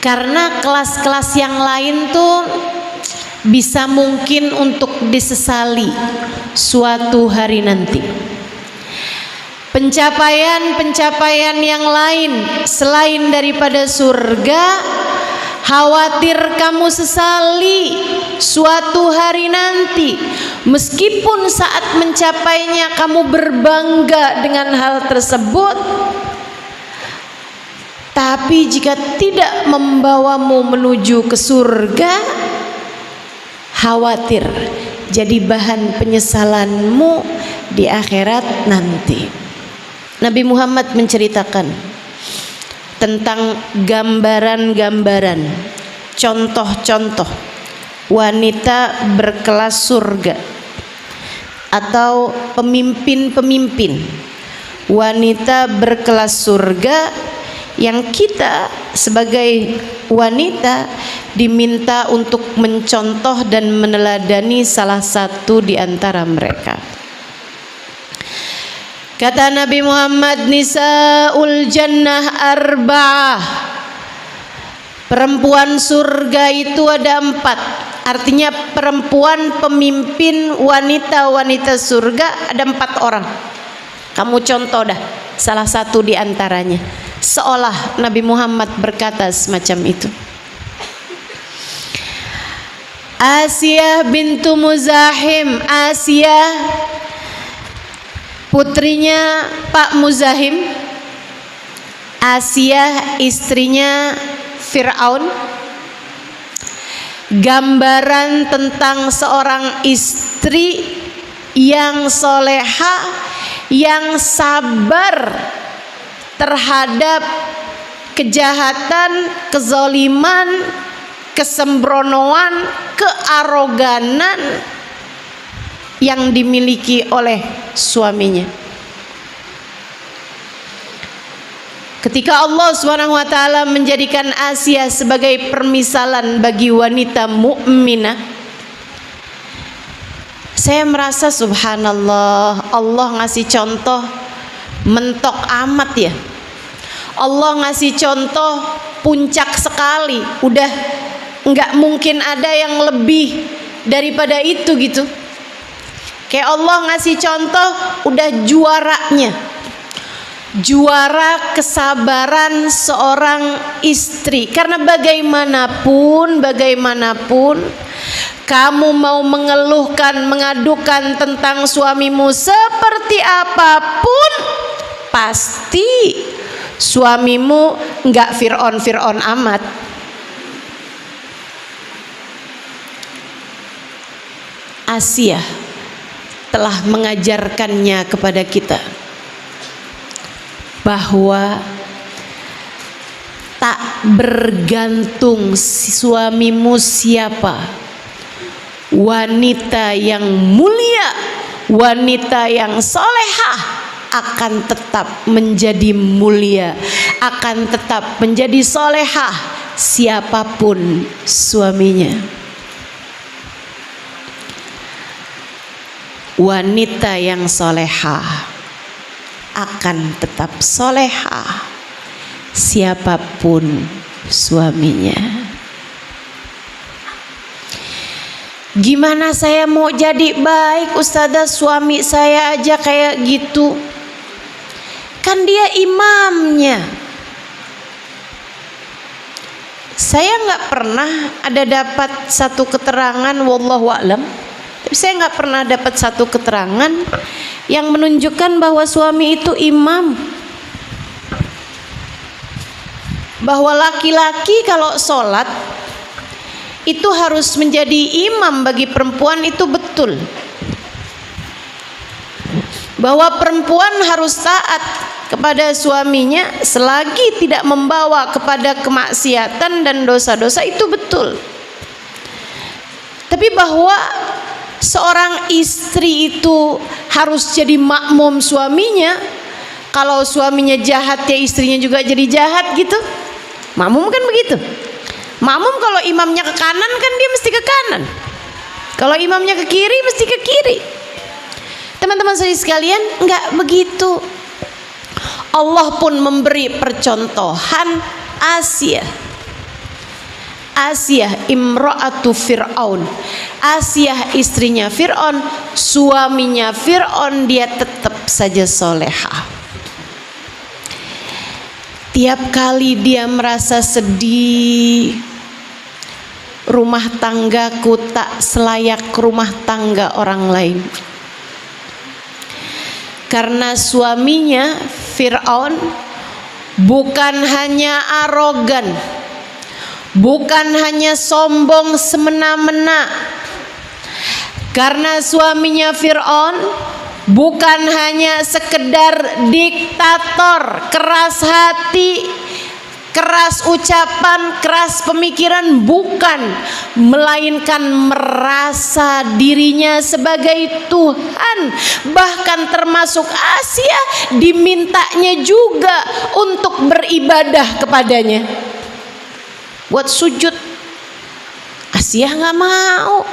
Karena kelas-kelas yang lain tuh bisa mungkin untuk disesali suatu hari nanti. Pencapaian-pencapaian yang lain selain daripada surga, khawatir kamu sesali suatu hari nanti. Meskipun saat mencapainya kamu berbangga dengan hal tersebut, tapi jika tidak membawamu menuju ke surga, khawatir jadi bahan penyesalanmu di akhirat nanti. Nabi Muhammad menceritakan tentang gambaran-gambaran, contoh-contoh wanita berkelas surga atau pemimpin-pemimpin wanita berkelas surga yang kita sebagai wanita diminta untuk mencontoh dan meneladani salah satu di antara mereka. Kata Nabi Muhammad, nisaul jannah arba'ah. Perempuan surga itu ada 4. Artinya perempuan pemimpin wanita-wanita surga ada 4 orang. Kamu contoh dah salah satu di antaranya. Seolah Nabi Muhammad berkata semacam itu. Asiyah bintu Muzahim. Asiyah putrinya Pak Muzahim. Asiyah istrinya Fir'aun. Gambaran tentang seorang istri yang soleha, yang sabar terhadap kejahatan, kezaliman, kesembronoan, kearoganan yang dimiliki oleh suaminya. Ketika Allah SWT menjadikan Asiyah sebagai permisalan bagi wanita mukminah, saya merasa subhanallah, Allah ngasih contoh mentok amat ya. Allah ngasih contoh puncak sekali, udah nggak mungkin ada yang lebih daripada itu gitu. Kayak Allah ngasih contoh udah juaranya, juara kesabaran seorang istri. Karena bagaimanapun kamu mau mengeluhkan, mengadukan tentang suamimu seperti apapun, pasti suamimu enggak Fir'aun amat. Asiyah telah mengajarkannya kepada kita bahwa tak bergantung suamimu siapa, wanita yang mulia, wanita yang solehah akan tetap menjadi mulia, akan tetap menjadi solehah siapapun suaminya. Wanita yang solehah akan tetap solehah siapapun suaminya. Gimana saya mau jadi baik Ustazah, suami saya aja kayak gitu? Kan dia imamnya. Saya nggak pernah ada dapat satu keterangan, wallahu a'lam, tapi saya nggak pernah dapat satu keterangan yang menunjukkan bahwa suami itu imam, bahwa laki-laki kalau sholat itu harus menjadi imam bagi perempuan. Itu betul, bahwa perempuan harus taat kepada suaminya selagi tidak membawa kepada kemaksiatan dan dosa-dosa, itu betul. Tapi bahwa seorang istri itu harus jadi makmum suaminya, kalau suaminya jahat ya istrinya juga jadi jahat gitu. Makmum kan begitu. Makmum kalau imamnya ke kanan kan dia mesti ke kanan, kalau imamnya ke kiri mesti ke kiri. Teman-teman sekalian, enggak begitu. Allah pun memberi percontohan Asiyah. Asiyah imra'atu Fir'aun. Asiyah istrinya Fir'aun, suaminya Fir'aun, dia tetap saja solehah. Tiap kali dia merasa sedih, rumah tanggaku tak selayak rumah tangga orang lain. Karena suaminya Fir'aun bukan hanya arogan, bukan hanya sombong semena-mena. Karena suaminya Fir'aun bukan hanya sekedar diktator, keras hati, keras ucapan, keras pemikiran, bukan, melainkan merasa dirinya sebagai Tuhan. Bahkan termasuk Asiyah dimintanya juga untuk beribadah kepadanya, buat sujud. Asiyah nggak mau.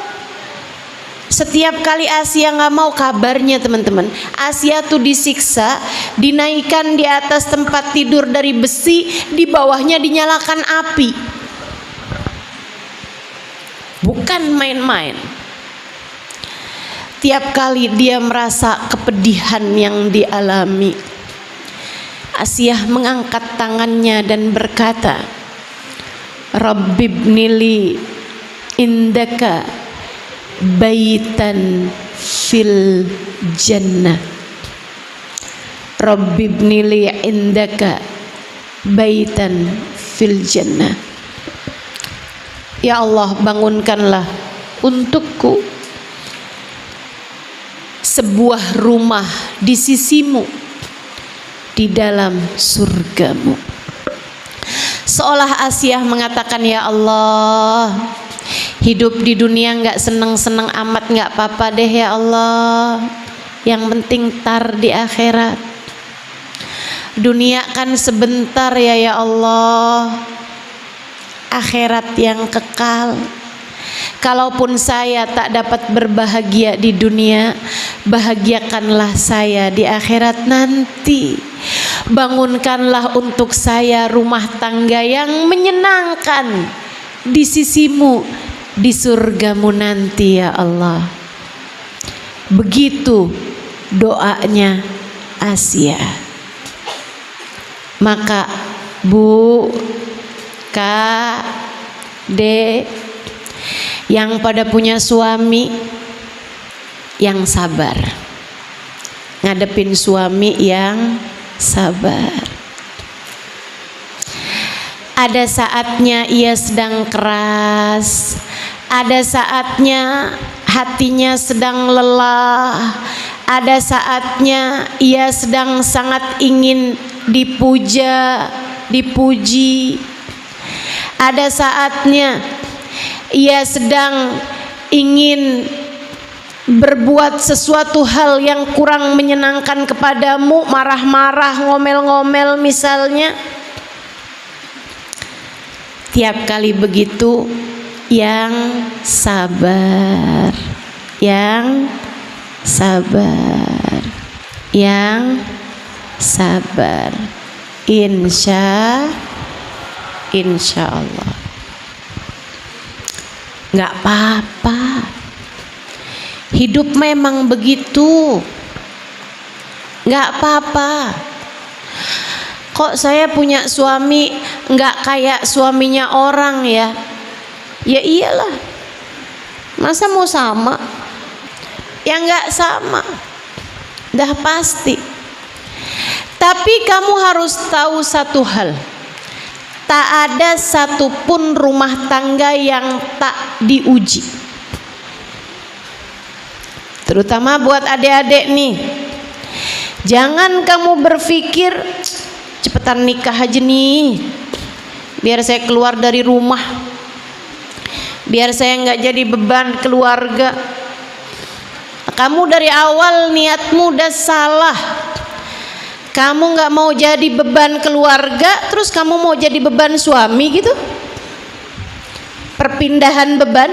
Setiap kali Asiyah nggak mau, kabarnya teman-teman, Asiyah tuh disiksa, dinaikkan di atas tempat tidur dari besi, di bawahnya dinyalakan api. Bukan main-main. Tiap kali dia merasa kepedihan yang dialami, Asiyah mengangkat tangannya dan berkata, Rabbibnili indaka baitan fil jannah. Rabbibnili indaka baitan fil jannah. Ya Allah, bangunkanlah untukku sebuah rumah di sisimu di dalam surgamu. Seolah Asiyah mengatakan, ya Allah, hidup di dunia nggak seneng-seneng amat, nggak apa-apa deh ya Allah. Yang penting tar di akhirat. Dunia kan sebentar ya Allah. Akhirat yang kekal. Kalaupun saya tak dapat berbahagia di dunia, bahagiakanlah saya di akhirat nanti. Bangunkanlah untuk saya rumah tangga yang menyenangkan di sisimu, di surgamu nanti ya Allah. Begitu doanya Asiyah. Maka Bu, Kak, Dek yang pada punya suami yang sabar, ngadepin suami yang sabar. Ada saatnya ia sedang keras, ada saatnya hatinya sedang lelah, ada saatnya ia sedang sangat ingin dipuja, dipuji, ada saatnya ia sedang ingin berbuat sesuatu hal yang kurang menyenangkan kepadamu, marah-marah, ngomel-ngomel misalnya. Tiap kali begitu, yang sabar, yang sabar, yang sabar. Insya Allah. Nggak apa-apa. Hidup memang begitu. Nggak apa-apa. Kok saya punya suami nggak kayak suaminya orang ya? Ya iyalah. Masa mau sama? Ya nggak sama. Dah pasti. Tapi kamu harus tahu satu hal. Tak ada satupun rumah tangga yang tak diuji. Terutama buat adik-adik nih. Jangan kamu berpikir cepetan nikah aja nih, biar saya keluar dari rumah, biar saya nggak jadi beban keluarga. Kamu dari awal niatmu udah salah. Kamu nggak mau jadi beban keluarga, terus kamu mau jadi beban suami gitu. Perpindahan beban.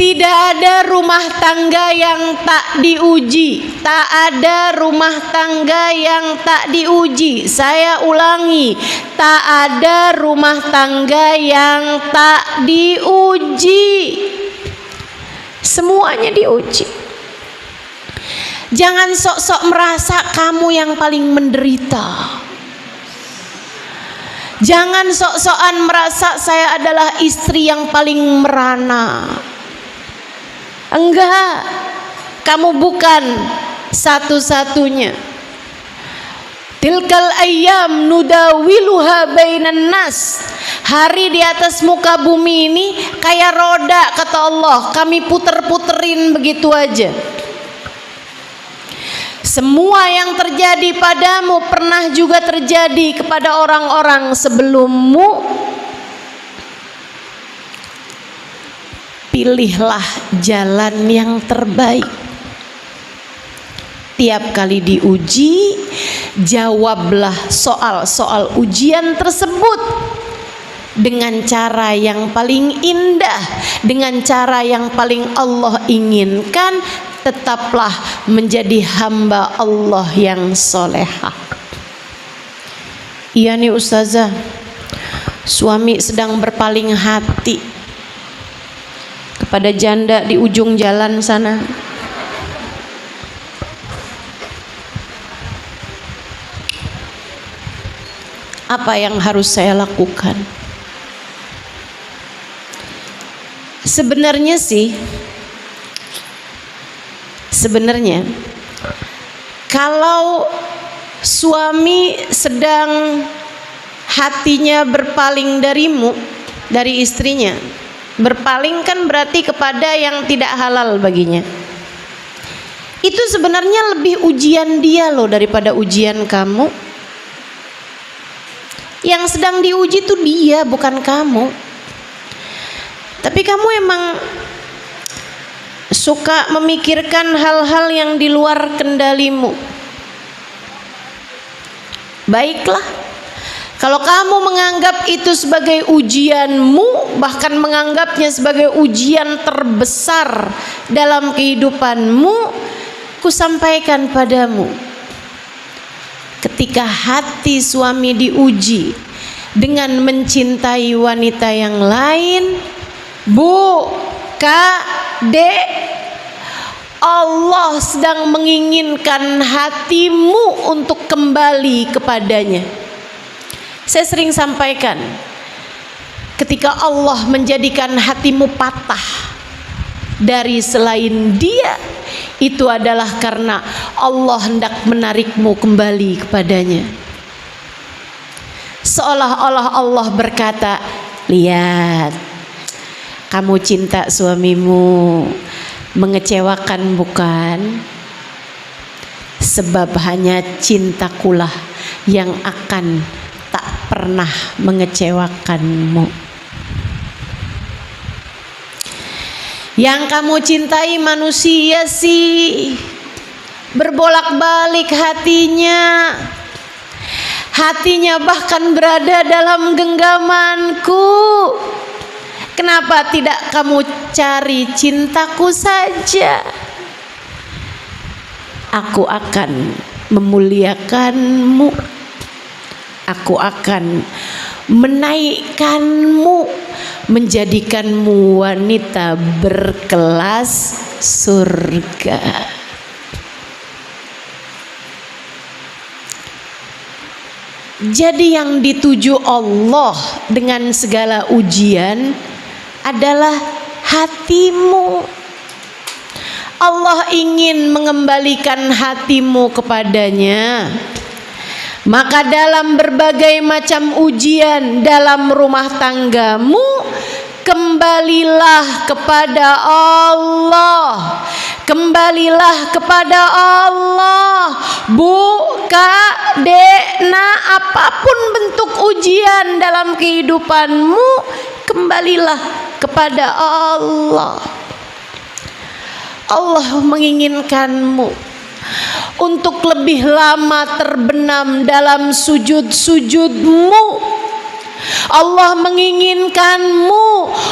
Tidak ada rumah tangga yang tak diuji. Tak ada rumah tangga yang tak diuji. Saya ulangi, tak ada rumah tangga yang tak diuji. Semuanya diuji. Jangan sok-sok merasa kamu yang paling menderita. Jangan sok-sokan merasa saya adalah istri yang paling merana. Enggak, kamu bukan satu-satunya. Tilkal ayyam nudawiluha bainan nas. Hari di atas muka bumi ini kayak roda, kata Allah, kami puter-puterin begitu aja. Semua yang terjadi padamu pernah juga terjadi kepada orang-orang sebelummu. Pilihlah jalan yang terbaik. Tiap kali diuji, jawablah soal-soal ujian tersebut dengan cara yang paling indah, dengan cara yang paling Allah inginkan. Tetaplah menjadi hamba Allah yang solehah. Iya nih ustazah, suami sedang berpaling hati kepada janda di ujung jalan sana. Apa yang harus saya lakukan? Sebenarnya kalau suami sedang hatinya berpaling darimu, dari istrinya, berpaling kan berarti kepada yang tidak halal baginya. Itu sebenarnya lebih ujian dia loh daripada ujian kamu. Yang sedang diuji itu dia, bukan kamu. Tapi kamu emang suka memikirkan hal-hal yang di luar kendalimu. Baiklah, kalau kamu menganggap itu sebagai ujianmu, bahkan menganggapnya sebagai ujian terbesar dalam kehidupanmu, kusampaikan padamu, ketika hati suami diuji dengan mencintai wanita yang lain, Bu, Kak, Dek, Allah sedang menginginkan hatimu untuk kembali kepadanya. Saya sering sampaikan, ketika Allah menjadikan hatimu patah dari selain Dia, itu adalah karena Allah hendak menarikmu kembali kepadanya. Seolah-olah Allah berkata, lihat, kamu cinta suamimu, mengecewakan bukan? Sebab hanya cintakulah yang akan tak pernah mengecewakanmu. Yang kamu cintai manusia sih, berbolak-balik hatinya. Hatinya bahkan berada dalam genggamanku. Kenapa tidak kamu cari cintaku saja? Aku akan memuliakanmu. Aku akan menaikkanmu, menjadikanmu wanita berkelas surga. Jadi yang dituju Allah dengan segala ujian adalah hatimu. Allah ingin mengembalikan hatimu kepadanya. Maka dalam berbagai macam ujian dalam rumah tanggamu, kembalilah kepada Allah. Kembalilah kepada Allah. Bu, Kak, Dek, Nak, apapun bentuk ujian dalam kehidupanmu, kembalilah kepada Allah. Allah menginginkanmu untuk lebih lama terbenam dalam sujud-sujudmu, Allah menginginkanmu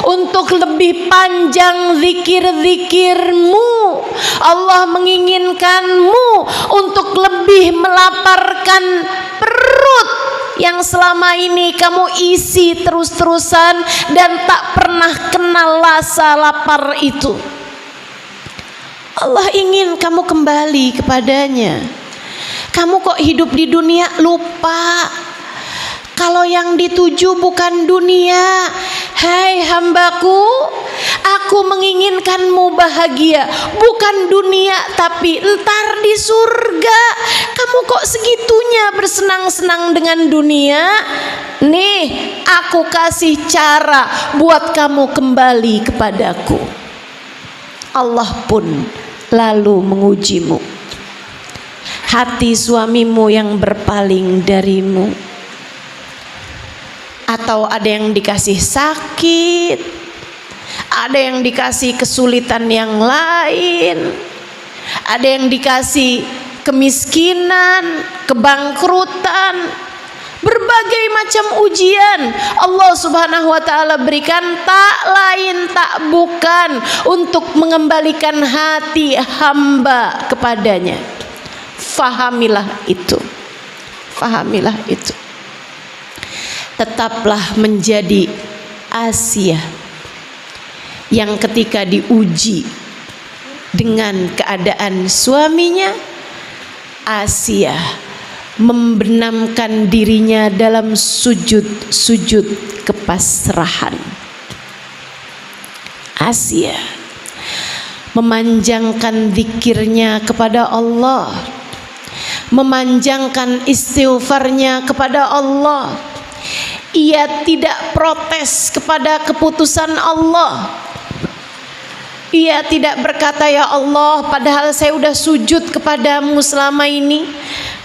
untuk lebih panjang zikir-zikirmu. Allah menginginkanmu untuk lebih melaparkan perut yang selama ini kamu isi terus-terusan dan tak pernah kenal rasa lapar itu. Allah ingin kamu kembali kepadanya. Kamu kok hidup di dunia lupa kalau yang dituju bukan dunia. Hai hambaku, aku menginginkanmu bahagia, bukan dunia tapi entar di surga. Kamu kok segitunya bersenang-senang dengan dunia? Nih, aku kasih cara buat kamu kembali kepadaku. Allah pun lalu mengujimu. Hati suamimu yang berpaling darimu, atau ada yang dikasih sakit, ada yang dikasih kesulitan yang lain, ada yang dikasih kemiskinan, kebangkrutan, berbagai macam ujian Allah Subhanahu wa taala berikan, tak lain tak bukan untuk mengembalikan hati hamba kepadanya. Fahamilah itu. Fahamilah itu. Tetaplah menjadi Asia yang ketika diuji dengan keadaan suaminya, Asia membenamkan dirinya dalam sujud kepasrahan. Asia memanjangkan zikirnya kepada Allah, memanjangkan istighfarnya kepada Allah. Ia tidak protes kepada keputusan Allah. Ia tidak berkata, ya Allah, padahal saya sudah sujud kepadamu selama ini,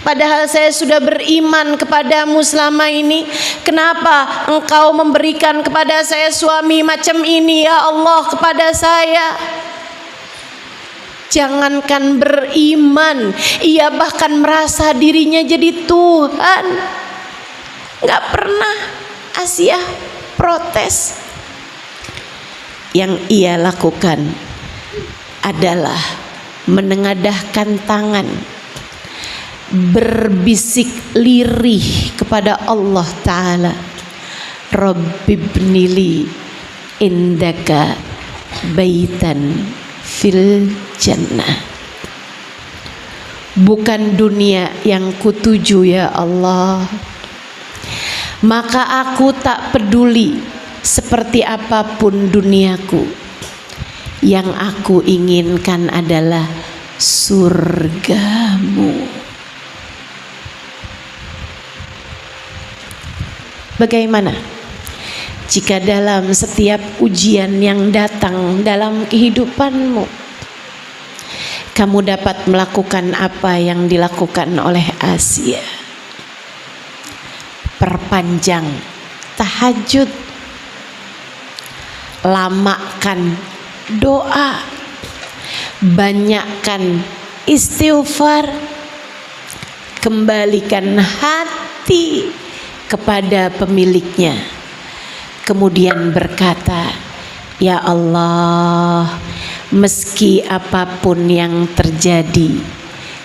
padahal saya sudah beriman kepadamu selama ini, kenapa engkau memberikan kepada saya suami macam ini ya Allah kepada saya? Jangankan beriman, ia bahkan merasa dirinya jadi Tuhan. Gak pernah Asia protes. Yang ia lakukan adalah menengadahkan tangan, berbisik lirih kepada Allah Ta'ala, Rabbibnili indaka baitan fil jannah. Bukan dunia yang kutuju ya Allah, maka aku tak peduli seperti apapun duniaku. Yang aku inginkan adalah surgamu. Bagaimana jika dalam setiap ujian yang datang dalam kehidupanmu, kamu dapat melakukan apa yang dilakukan oleh Asia? Perpanjang tahajud, lamakan doa, banyakkan istighfar, kembalikan hati kepada pemiliknya, kemudian berkata, ya Allah, meski apapun yang terjadi,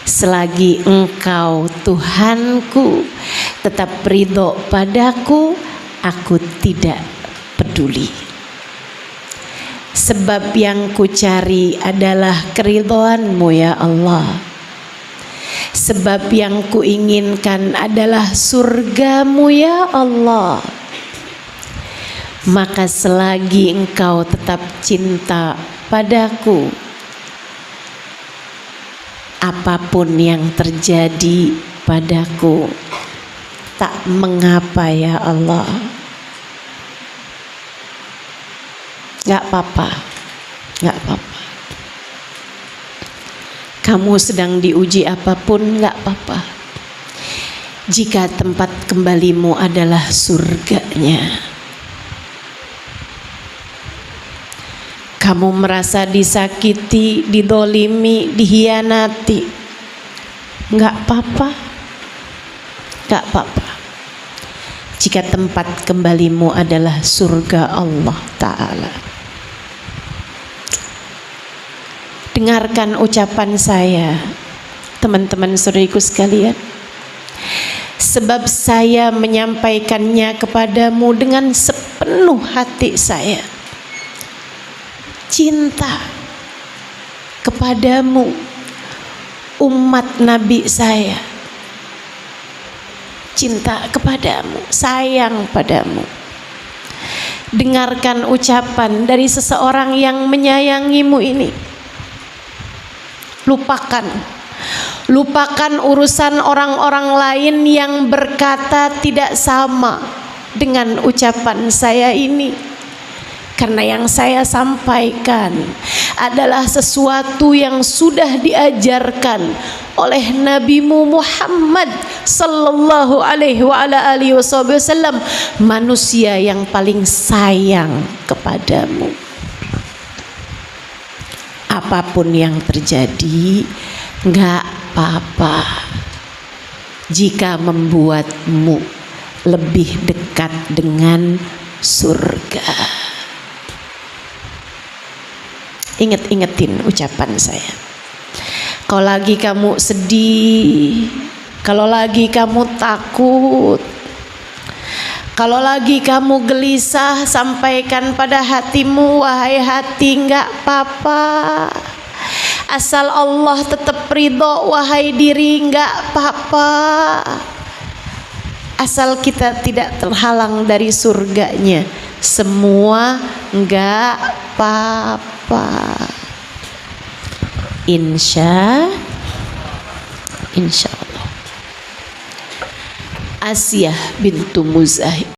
selagi Engkau Tuhanku tetap ridho padaku, aku tidak peduli. Sebab yang kucari adalah keridhoan-Mu ya Allah. Sebab yang kuinginkan adalah surga-Mu ya Allah. Maka selagi Engkau tetap cinta padaku, apapun yang terjadi padaku tak mengapa ya Allah. Gak apa-apa, gak apa-apa. Kamu sedang diuji apapun, gak apa-apa. Jika tempat kembalimu adalah surganya. Kamu merasa disakiti, didolimi, dihianati, gak apa-apa, gak apa-apa. jika tempat kembalimu adalah surga Allah Ta'ala. Dengarkan ucapan saya, teman-teman saudariku sekalian, sebab saya menyampaikannya kepadamu dengan sepenuh hati saya. Cinta kepadamu, umat Nabi saya. Cinta kepadamu, sayang padamu. Dengarkan ucapan dari seseorang yang menyayangimu ini. Lupakan urusan orang-orang lain yang berkata tidak sama dengan ucapan saya ini. Karena yang saya sampaikan adalah sesuatu yang sudah diajarkan oleh Nabimu Muhammad sallallahu alaihi wasallam, manusia yang paling sayang kepadamu. Apapun yang terjadi, enggak apa-apa jika membuatmu lebih dekat dengan surga. Ingetin ucapan saya. Kalau lagi kamu sedih, kalau lagi kamu takut, kalau lagi kamu gelisah, sampaikan pada hatimu, wahai hati, enggak apa-apa. Asal Allah tetap ridho, wahai diri, enggak apa-apa. Asal kita tidak terhalang dari surganya, semua enggak apa-apa. Insya Allah. Asiyah bintu Muzahib